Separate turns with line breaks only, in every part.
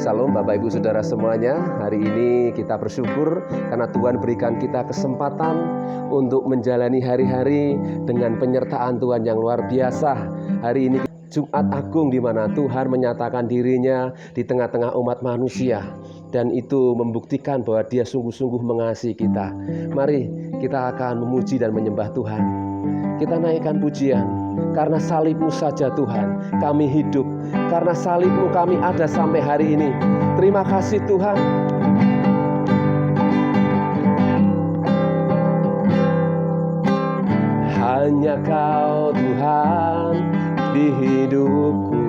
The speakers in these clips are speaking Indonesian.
Salam Bapak Ibu Saudara semuanya. Hari ini kita bersyukur karena Tuhan berikan kita kesempatan untuk menjalani hari-hari dengan penyertaan Tuhan yang luar biasa. Hari ini Jumat Agung di mana Tuhan menyatakan dirinya di tengah-tengah umat manusia. Dan itu membuktikan bahwa Dia sungguh-sungguh mengasihi kita. Mari kita akan memuji dan menyembah Tuhan. Kita naikkan pujian. Karena salib-Mu saja Tuhan kami hidup. Karena salib-Mu kami ada sampai hari ini. Terima kasih Tuhan. Hanya Kau Tuhan di hidupku.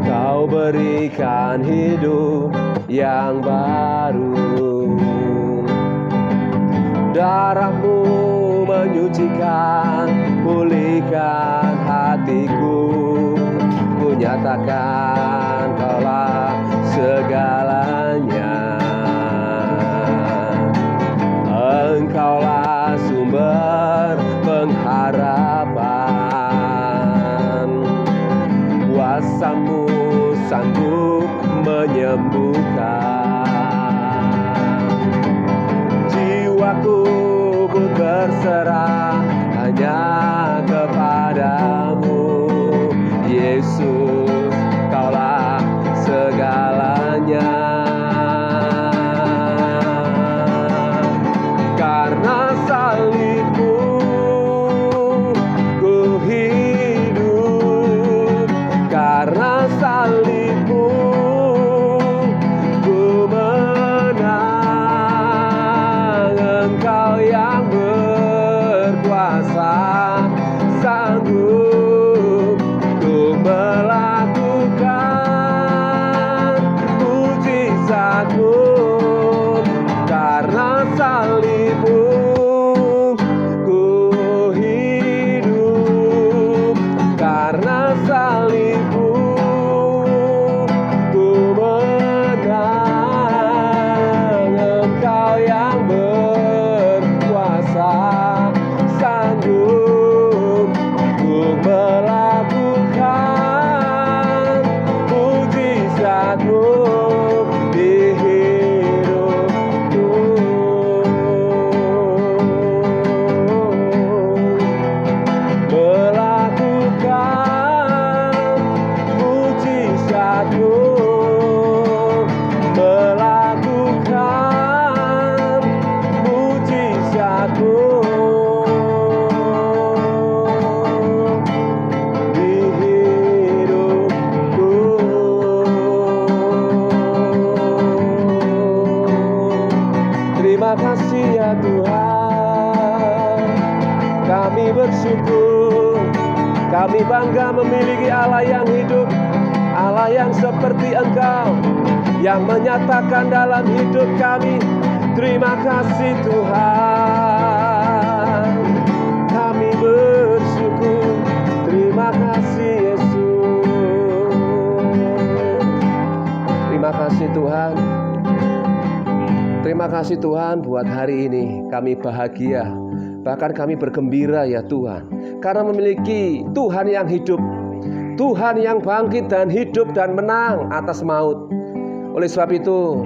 Kau berikan hidup yang baru. Darah-Mu menyucikan, pulihkan hatiku. Ku nyatakan Kaulah segalanya. Engkaulah sumber pengharapan. Kuasa-Mu sanggup menyembuhkan. Jiwaku pun berserah hanya kepadamu, Yesus, Kaulah segalanya. Karena salib-Mu ku hidup, karena salib-Mu ku menang. Engkau yang berkuasa, sanggup untuk melakukan mujizat-Mu. Karena salib-Mu ku hidup, karena salib-Mu ku menang. Engkau yang berkuasa, sanggup untuk melakukan mujizat-Mu di hidupku. Melakukan mujizat-Mu, melakukan mujizat-Mu di hidupku. Terima kasih ya Tuhan. Kami bersyukur, kami bangga memiliki Allah yang hidup, Allah yang seperti Engkau, yang menyatakan dalam hidup kami. Terima kasih Tuhan. Kami bersyukur. Terima kasih Yesus. Terima kasih Tuhan. Terima kasih Tuhan buat hari ini. Kami bahagia, bahkan kami bergembira ya Tuhan, karena memiliki Tuhan yang hidup, Tuhan yang bangkit dan hidup dan menang atas maut. Oleh sebab itu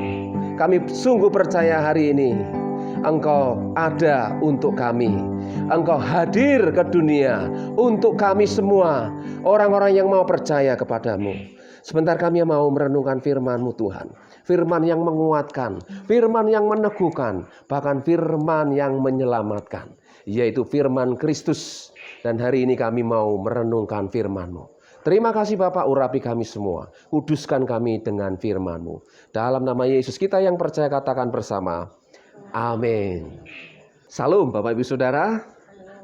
kami sungguh percaya hari ini Engkau ada untuk kami. Engkau hadir ke dunia untuk kami semua, orang-orang yang mau percaya kepadamu. Sebentar kami mau merenungkan firman-Mu Tuhan. Firman yang menguatkan, firman yang meneguhkan, bahkan firman yang menyelamatkan, yaitu firman Kristus. Dan hari ini kami mau merenungkan firman-Mu. Terima kasih Bapak, urapi kami semua. Kuduskan kami dengan firman-Mu. Dalam nama Yesus kita yang percaya katakan bersama, amin. Salam Bapak Ibu Saudara.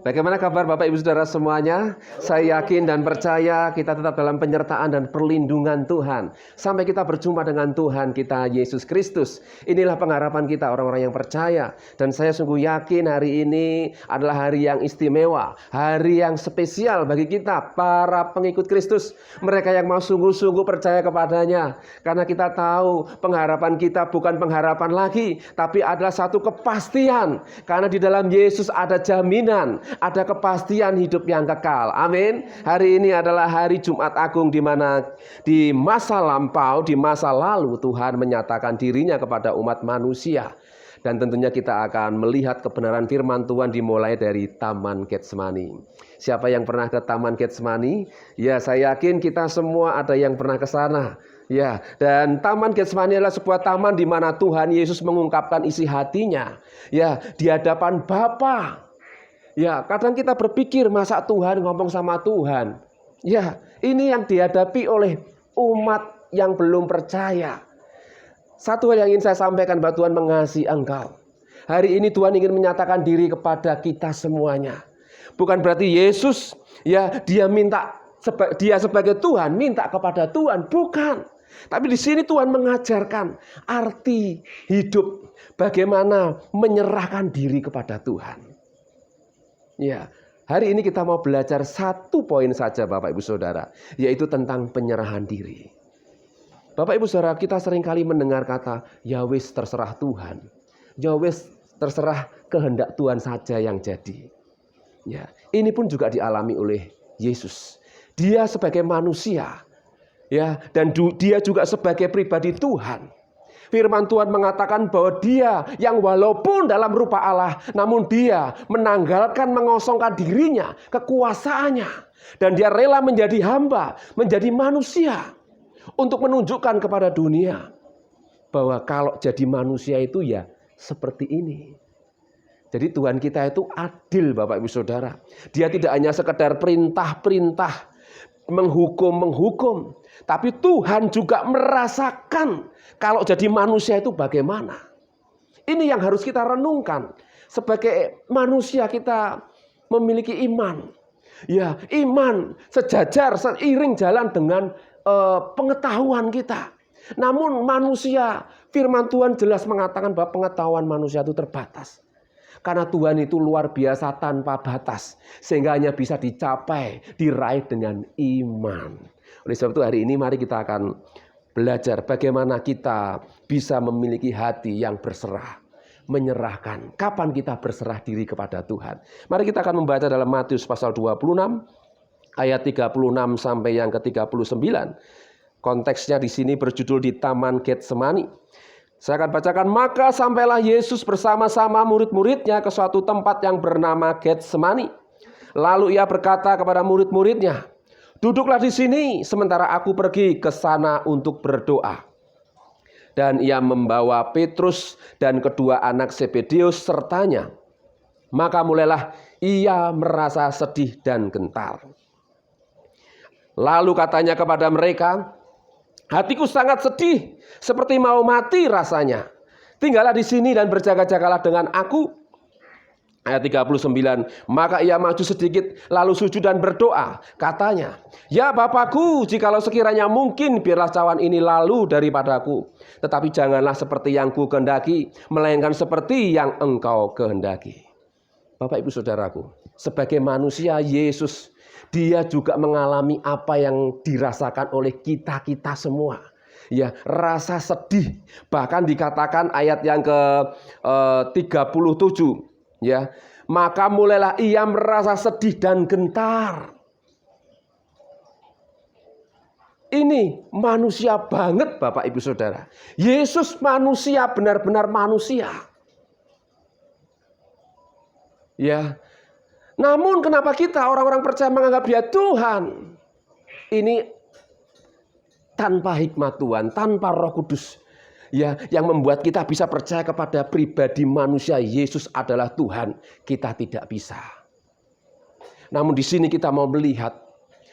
Bagaimana kabar Bapak Ibu Saudara semuanya? Saya yakin dan percaya kita tetap dalam penyertaan dan perlindungan Tuhan sampai kita berjumpa dengan Tuhan kita Yesus Kristus. Inilah pengharapan kita orang-orang yang percaya. Dan saya sungguh yakin hari ini adalah hari yang istimewa, hari yang spesial bagi kita para pengikut Kristus, mereka yang mau sungguh-sungguh percaya kepadanya. Karena kita tahu pengharapan kita bukan pengharapan lagi, tapi adalah satu kepastian. Karena di dalam Yesus ada jaminan, ada kepastian hidup yang kekal. Amin. Hari ini adalah hari Jumat Agung, di mana di masa lampau, di masa lalu Tuhan menyatakan dirinya kepada umat manusia. Dan tentunya kita akan melihat kebenaran firman Tuhan dimulai dari Taman Getsemani. Siapa yang pernah ke Taman Getsemani? Ya, saya yakin kita semua ada yang pernah ke sana. Ya, dan Taman Getsemani adalah sebuah taman di mana Tuhan Yesus mengungkapkan isi hatinya. Ya, di hadapan Bapa. Ya, kadang kita berpikir, masa Tuhan ngomong sama Tuhan? Ya, ini yang dihadapi oleh umat yang belum percaya. Satu hal yang ingin saya sampaikan, bahwa Tuhan mengasihi engkau. Hari ini Tuhan ingin menyatakan diri kepada kita semuanya. Bukan berarti Yesus, ya, dia sebagai Tuhan minta kepada Tuhan, bukan. Tapi di sini Tuhan mengajarkan arti hidup, bagaimana menyerahkan diri kepada Tuhan. Ya, hari ini kita mau belajar satu poin saja, Bapak Ibu Saudara, yaitu tentang penyerahan diri. Bapak Ibu Saudara, kita seringkali mendengar kata, ya wis terserah Tuhan. Ya wis terserah kehendak Tuhan saja yang jadi. Ya, ini pun juga dialami oleh Yesus. Dia sebagai manusia, ya, dan dia juga sebagai pribadi Tuhan. Firman Tuhan mengatakan bahwa dia yang walaupun dalam rupa Allah, namun dia menanggalkan, mengosongkan dirinya, kekuasaannya. Dan dia rela menjadi hamba, menjadi manusia. Untuk menunjukkan kepada dunia bahwa kalau jadi manusia itu ya seperti ini. Jadi Tuhan kita itu adil, Bapak Ibu Saudara. Dia tidak hanya sekedar perintah-perintah, menghukum, tapi Tuhan juga merasakan kalau jadi manusia itu bagaimana. Ini yang harus kita renungkan. Sebagai manusia kita memiliki iman. Ya, iman sejajar, seiring jalan dengan pengetahuan kita. Namun manusia, firman Tuhan jelas mengatakan bahwa pengetahuan manusia itu terbatas. Karena Tuhan itu luar biasa tanpa batas, sehingga hanya bisa dicapai, diraih dengan iman. Oleh sebab itu hari ini mari kita akan belajar bagaimana kita bisa memiliki hati yang berserah, menyerahkan. Kapan kita berserah diri kepada Tuhan? Mari kita akan membaca dalam Matius pasal 26 ayat 36 sampai yang ke-39. Konteksnya di sini berjudul di Taman Getsemani. Saya akan bacakan. Maka sampailah Yesus bersama-sama murid-muridnya ke suatu tempat yang bernama Getsemani. Lalu ia berkata kepada murid-muridnya, "Duduklah di sini sementara aku pergi ke sana untuk berdoa." Dan ia membawa Petrus dan kedua anak Zebedeus sertanya. Maka mulailah ia merasa sedih dan gentar. Lalu katanya kepada mereka, "Hatiku sangat sedih, seperti mau mati rasanya. Tinggallah di sini dan berjaga-jagalah dengan aku." Ayat 39, maka ia maju sedikit, lalu sujud dan berdoa. Katanya, "Ya Bapakku, jikalau sekiranya mungkin, biarlah cawan ini lalu daripadaku. Tetapi janganlah seperti yang ku kehendaki, melainkan seperti yang Engkau kehendaki." Bapak Ibu Saudaraku, sebagai manusia Yesus, dia juga mengalami apa yang dirasakan oleh kita semua. Ya, rasa sedih. Bahkan dikatakan ayat yang ke-37, ya. Maka mulailah ia merasa sedih dan gentar. Ini manusia banget, Bapak Ibu Saudara. Yesus manusia, benar-benar manusia. Ya. Namun kenapa kita orang-orang percaya menganggap dia Tuhan? Ini tanpa hikmat Tuhan, tanpa Roh Kudus, ya, yang membuat kita bisa percaya kepada pribadi manusia Yesus adalah Tuhan. Kita tidak bisa. Namun di sini kita mau melihat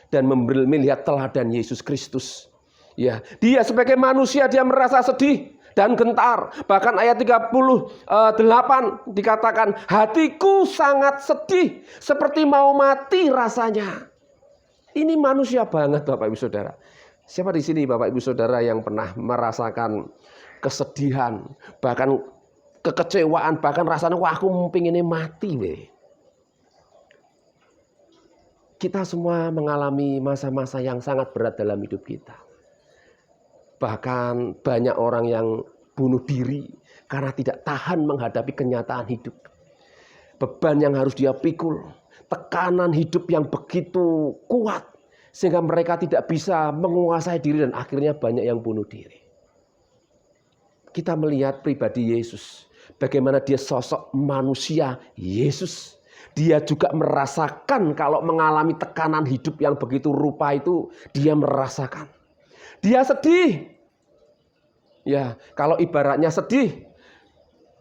dan melihat teladan Yesus Kristus. Ya, dia sebagai manusia dia merasa sedih dan gentar. Bahkan ayat 38 dikatakan, "Hatiku sangat sedih, seperti mau mati rasanya." Ini manusia banget, Bapak Ibu Saudara. Siapa di sini Bapak Ibu Saudara yang pernah merasakan kesedihan, bahkan kekecewaan, bahkan rasanya, "Wah, aku pengennya mati weh." Kita semua mengalami masa-masa yang sangat berat dalam hidup kita. Bahkan banyak orang yang bunuh diri karena tidak tahan menghadapi kenyataan hidup. Beban yang harus dia pikul, tekanan hidup yang begitu kuat sehingga mereka tidak bisa menguasai diri dan akhirnya banyak yang bunuh diri. Kita melihat pribadi Yesus, bagaimana dia sosok manusia Yesus. Dia juga merasakan kalau mengalami tekanan hidup yang begitu rupa itu, dia merasakan. Dia sedih. Ya, kalau ibaratnya sedih,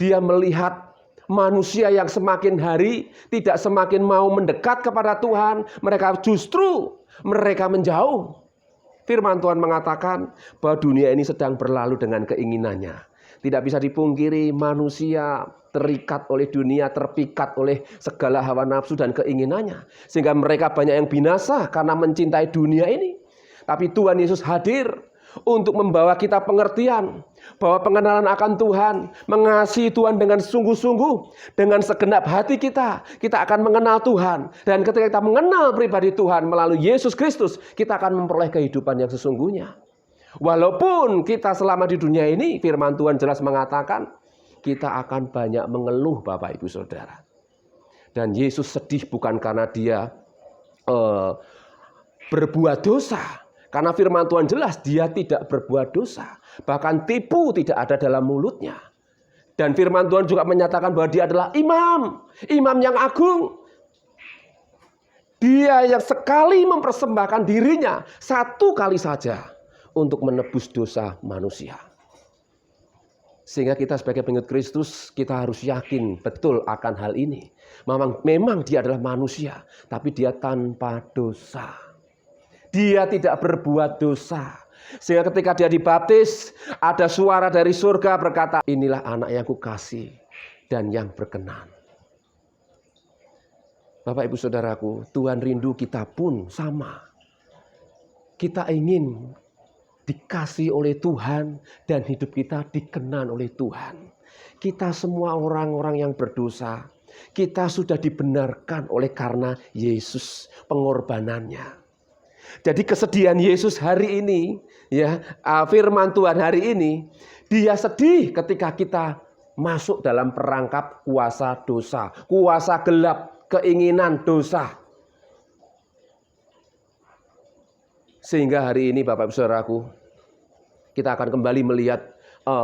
dia melihat manusia yang semakin hari tidak semakin mau mendekat kepada Tuhan, mereka justru menjauh. Firman Tuhan mengatakan bahwa dunia ini sedang berlalu dengan keinginannya. Tidak bisa dipungkiri manusia terikat oleh dunia, terpikat oleh segala hawa nafsu dan keinginannya. Sehingga mereka banyak yang binasa karena mencintai dunia ini. Tapi Tuhan Yesus hadir untuk membawa kita pengertian bahwa pengenalan akan Tuhan, mengasihi Tuhan dengan sungguh-sungguh, dengan segenap hati kita akan mengenal Tuhan. Dan ketika kita mengenal pribadi Tuhan melalui Yesus Kristus, kita akan memperoleh kehidupan yang sesungguhnya. Walaupun kita selama di dunia ini, firman Tuhan jelas mengatakan, kita akan banyak mengeluh Bapak Ibu Saudara. Dan Yesus sedih bukan karena dia berbuat dosa. Karena firman Tuhan jelas dia tidak berbuat dosa. Bahkan tipu tidak ada dalam mulutnya. Dan firman Tuhan juga menyatakan bahwa dia adalah imam. Imam yang agung. Dia yang sekali mempersembahkan dirinya satu kali saja untuk menebus dosa manusia. Sehingga kita sebagai pengikut Kristus, kita harus yakin betul akan hal ini. Memang dia adalah manusia, tapi dia tanpa dosa. Dia tidak berbuat dosa. Sehingga ketika dia dibaptis, ada suara dari surga berkata, inilah anak yang kukasih dan yang berkenan. Bapak Ibu Saudaraku, Tuhan rindu kita pun sama. Kita ingin dikasih oleh Tuhan dan hidup kita dikenan oleh Tuhan. Kita semua orang-orang yang berdosa, kita sudah dibenarkan oleh karena Yesus, pengorbanannya. Jadi kesedihan Yesus hari ini, ya, firman Tuhan hari ini, dia sedih ketika kita masuk dalam perangkap kuasa dosa, kuasa gelap, keinginan dosa. Sehingga hari ini Bapak Ibu Saudaraku, kita akan kembali melihat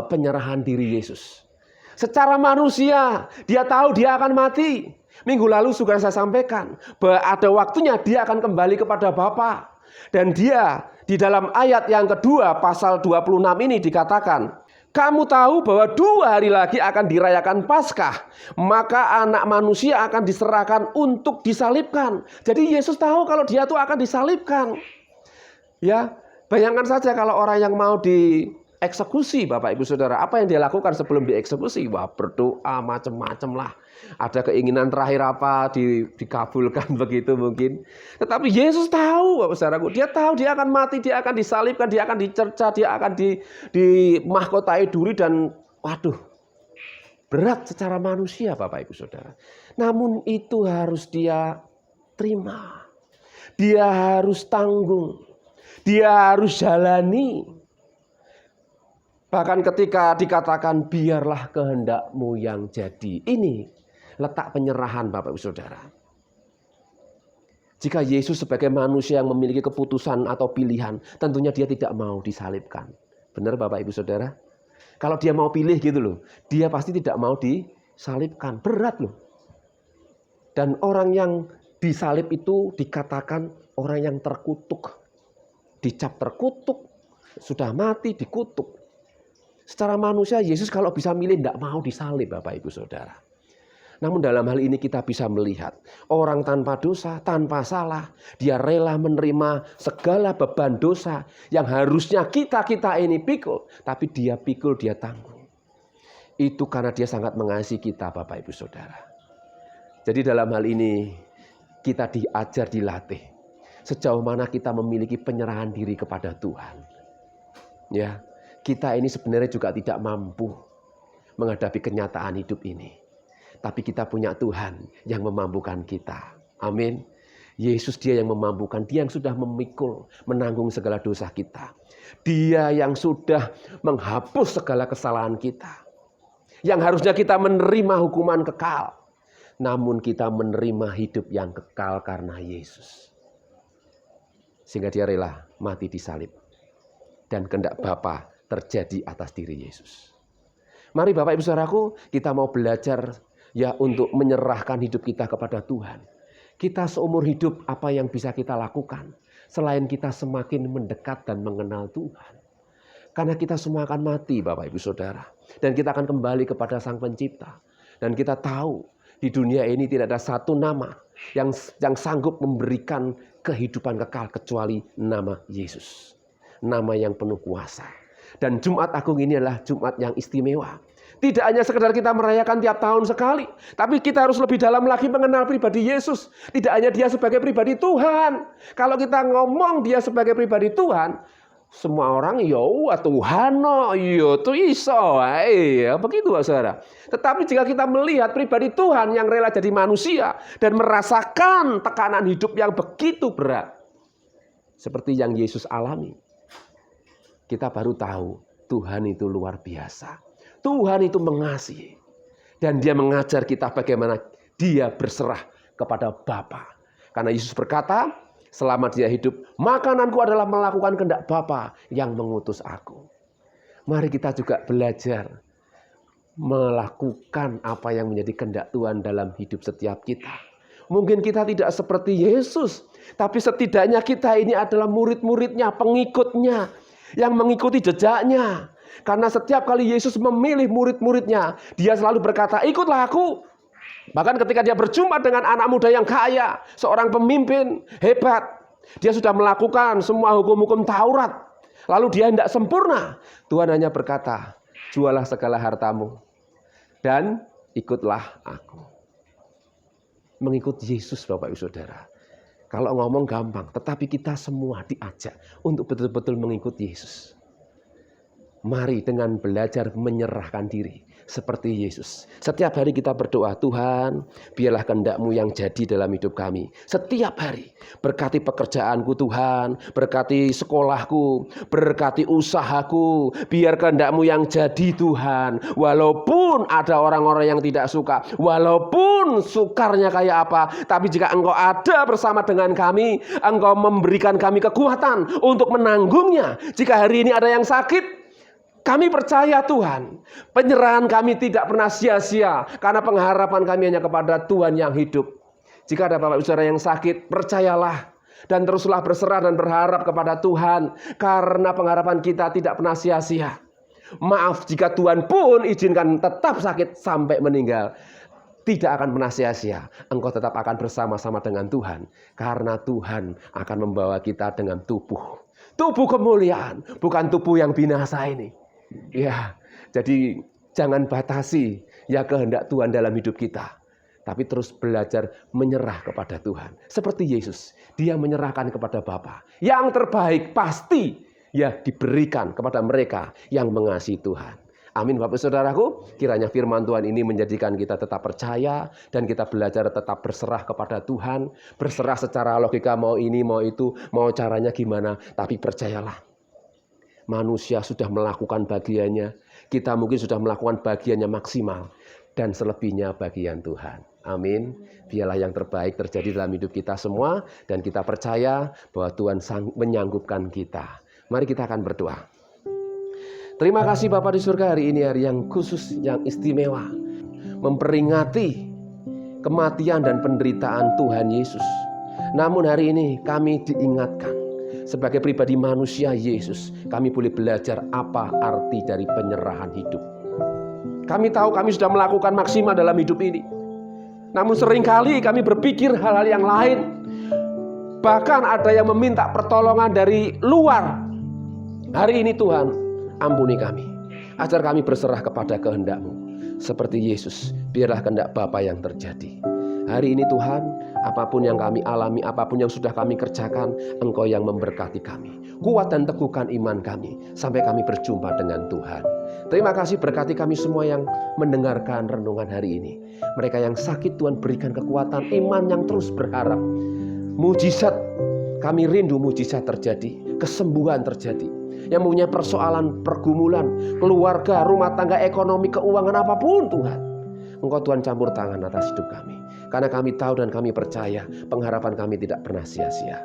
penyerahan diri Yesus. Secara manusia, dia tahu dia akan mati. Minggu lalu sudah saya sampaikan bahwa ada waktunya dia akan kembali kepada Bapa. Dan dia di dalam ayat yang kedua pasal 26 ini dikatakan, kamu tahu bahwa 2 hari lagi akan dirayakan Paskah, maka anak manusia akan diserahkan untuk disalibkan. Jadi Yesus tahu kalau dia tuh akan disalibkan. Ya, bayangkan saja kalau orang yang mau dieksekusi, Bapak Ibu Saudara, apa yang dia lakukan sebelum dieksekusi? Wah, berdoa macam-macam lah. Ada keinginan terakhir apa dikabulkan begitu mungkin. Tetapi Yesus tahu Bapak Saudaraku, dia tahu dia akan mati, dia akan disalibkan, dia akan dicerca, dia akan dimahkotai duri dan waduh, berat secara manusia Bapak Ibu Saudara. Namun itu harus dia terima. Dia harus tanggung. Dia harus jalani. Bahkan ketika dikatakan biarlah kehendakmu yang jadi. Ini letak penyerahan Bapak Ibu Saudara. Jika Yesus sebagai manusia yang memiliki keputusan atau pilihan, tentunya dia tidak mau disalibkan. Benar Bapak Ibu Saudara? Kalau dia mau pilih gitu loh, dia pasti tidak mau disalibkan. Berat loh. Dan orang yang disalib itu dikatakan orang yang terkutuk. Dicap terkutuk, sudah mati dikutuk. Secara manusia Yesus kalau bisa milih tidak mau disalib Bapak Ibu Saudara. Namun dalam hal ini kita bisa melihat orang tanpa dosa, tanpa salah, dia rela menerima segala beban dosa yang harusnya kita ini pikul, tapi dia pikul, dia tanggung. Itu karena dia sangat mengasihi kita Bapak Ibu Saudara. Jadi dalam hal ini kita diajar, dilatih sejauh mana kita memiliki penyerahan diri kepada Tuhan. Ya, kita ini sebenarnya juga tidak mampu menghadapi kenyataan hidup ini. Tapi kita punya Tuhan yang memampukan kita. Amin. Yesus dia yang memampukan. Dia yang sudah memikul, menanggung segala dosa kita. Dia yang sudah menghapus segala kesalahan kita. Yang harusnya kita menerima hukuman kekal. namun kita menerima hidup yang kekal karena Yesus. Sehingga dia rela mati di salib. Dan kehendak Bapa terjadi atas diri Yesus. Mari Bapak Ibu Saudaraku, kita mau belajar ya untuk menyerahkan hidup kita kepada Tuhan. Kita seumur hidup apa yang bisa kita lakukan selain kita semakin mendekat dan mengenal Tuhan. Karena kita semua akan mati Bapak Ibu Saudara. Dan kita akan kembali kepada Sang Pencipta. Dan kita tahu di dunia ini tidak ada satu nama yang sanggup memberikan kehidupan kekal kecuali nama Yesus. Nama yang penuh kuasa. Dan Jumat Agung ini adalah Jumat yang istimewa. Tidak hanya sekedar kita merayakan tiap tahun sekali, tapi kita harus lebih dalam lagi mengenal pribadi Yesus. Tidak hanya dia sebagai pribadi Tuhan. Kalau kita ngomong dia sebagai pribadi Tuhan, semua orang Tuhan itu iso. Begitu Saudara. Tetapi jika kita melihat pribadi Tuhan yang rela jadi manusia dan merasakan tekanan hidup yang begitu berat seperti yang Yesus alami, kita baru tahu Tuhan itu luar biasa. Tuhan itu mengasihi. Dan dia mengajar kita bagaimana dia berserah kepada Bapa. Karena Yesus berkata, selama dia hidup, makananku adalah melakukan kehendak Bapa yang mengutus aku. Mari kita juga belajar melakukan apa yang menjadi kehendak Tuhan dalam hidup setiap kita. Mungkin kita tidak seperti Yesus, tapi setidaknya kita ini adalah murid-muridnya, pengikutnya, yang mengikuti jejaknya. Karena setiap kali Yesus memilih murid-muridnya, dia selalu berkata, ikutlah aku. Bahkan ketika dia berjumpa dengan anak muda yang kaya, seorang pemimpin hebat, dia sudah melakukan semua hukum-hukum Taurat, lalu dia tidak sempurna. Tuhan hanya berkata, jualah segala hartamu dan ikutlah aku. Mengikut Yesus Bapak Ibu Saudara. Kalau ngomong gampang, tetapi kita semua diajak untuk betul-betul mengikut Yesus. Mari dengan belajar menyerahkan diri seperti Yesus. Setiap hari kita berdoa, Tuhan, biarlah kehendak-Mu yang jadi dalam hidup kami. Setiap hari, berkati pekerjaanku Tuhan, berkati sekolahku, berkati usahaku, biar kehendak-Mu yang jadi Tuhan. Walaupun ada orang-orang yang tidak suka, walaupun sukarnya kayak apa, tapi jika Engkau ada bersama dengan kami, Engkau memberikan kami kekuatan untuk menanggungnya. Jika hari ini ada yang sakit, kami percaya Tuhan, penyerahan kami tidak pernah sia-sia karena pengharapan kami hanya kepada Tuhan yang hidup. Jika ada Bapak Ibu Saudara yang sakit, percayalah dan teruslah berserah dan berharap kepada Tuhan karena pengharapan kita tidak pernah sia-sia. Maaf jika Tuhan pun izinkan tetap sakit sampai meninggal, tidak akan pernah sia-sia. Engkau tetap akan bersama-sama dengan Tuhan karena Tuhan akan membawa kita dengan tubuh kemuliaan, bukan tubuh yang binasa ini. Ya, jadi jangan batasi ya kehendak Tuhan dalam hidup kita. Tapi terus belajar menyerah kepada Tuhan. Seperti Yesus, dia menyerahkan kepada Bapa. Yang terbaik pasti ya diberikan kepada mereka yang mengasihi Tuhan. Amin Bapak Saudaraku, kiranya firman Tuhan ini menjadikan kita tetap percaya dan kita belajar tetap berserah kepada Tuhan. Berserah secara logika, mau ini, mau itu, mau caranya gimana. Tapi percayalah, manusia sudah melakukan bagiannya, kita mungkin sudah melakukan bagiannya maksimal, dan selebihnya bagian Tuhan. Amin. Biarlah yang terbaik terjadi dalam hidup kita semua, dan kita percaya bahwa Tuhan menyanggupkan kita. Mari kita akan berdoa. Terima kasih Bapa di surga, hari ini hari yang khusus, yang istimewa, memperingati kematian dan penderitaan Tuhan Yesus. Namun hari ini kami diingatkan, sebagai pribadi manusia Yesus, kami boleh belajar apa arti dari penyerahan hidup. Kami tahu kami sudah melakukan maksimal dalam hidup ini. Namun seringkali kami berpikir hal-hal yang lain. Bahkan ada yang meminta pertolongan dari luar. Hari ini Tuhan, ampuni kami. Ajar kami berserah kepada kehendak-Mu. Seperti Yesus, biarlah kehendak Bapa yang terjadi. Hari ini Tuhan, apapun yang kami alami, apapun yang sudah kami kerjakan, Engkau yang memberkati kami. Kuat dan teguhkan iman kami, sampai kami berjumpa dengan Tuhan. Terima kasih, berkati kami semua yang mendengarkan renungan hari ini. Mereka yang sakit, Tuhan berikan kekuatan, iman yang terus berharap. Mujizat, kami rindu mujizat terjadi, kesembuhan terjadi. Yang mempunyai persoalan, pergumulan, keluarga, rumah tangga, ekonomi, keuangan, apapun Tuhan. Engkau Tuhan campur tangan atas hidup kami. Karena kami tahu dan kami percaya pengharapan kami tidak pernah sia-sia.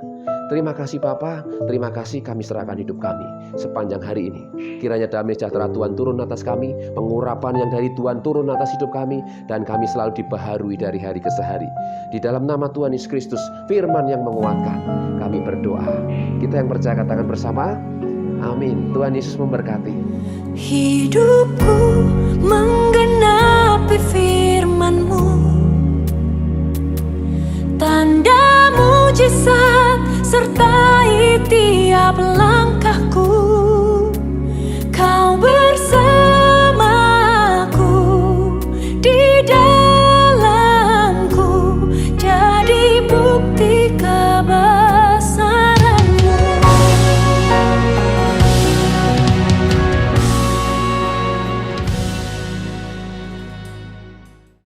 Terima kasih Bapa, terima kasih kami serahkan hidup kami sepanjang hari ini. Kiranya damai sejahtera Tuhan turun atas kami, pengurapan yang dari Tuhan turun atas hidup kami, dan kami selalu dibaharui dari hari ke hari. Di dalam nama Tuhan Yesus Kristus, firman yang menguatkan, kami berdoa. Kita yang percaya katakan bersama, amin. Tuhan Yesus memberkati.
Hidupku menggenapi firman-Mu, tanda mujizat sertai tiap langkahku.